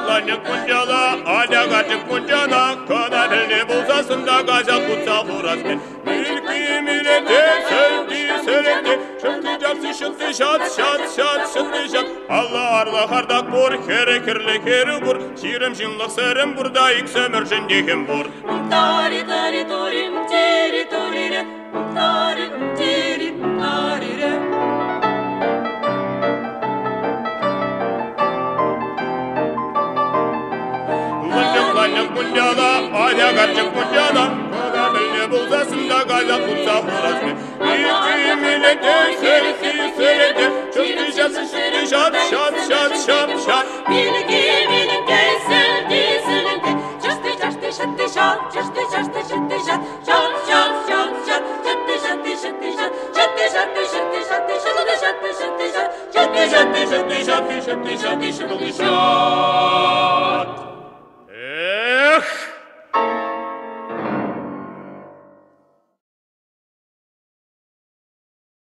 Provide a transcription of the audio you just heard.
Ланник пунжала, алягачык пунжана, канарылне болса сындага жақутса хуразбен. Милки милете, сөлди сөлете, шынды жақсы шынды жат, шынды жат. Алла арла хардак бур, хері кірлі кері бур, ширім жынлық сірім бурда иксөмір жындекім бур. Тари тари торим, тери торире, тари тери тарире. Ланник пунжала, алягачык пунжана, канарылне болса сындага жақутса хуразбен. Милки милете, сөлди сөлете, шынды жат, шат. Miliki miliki söldi söldi, çastı çastı şattı şat, çastı çastı şattı şat, şat şat şat şat, şattı şattı şattı şat, şattı şattı şattı şattı şattı şattı şattı şat, şattı şattı şattı şattı şattı şattı şattı şattı şat.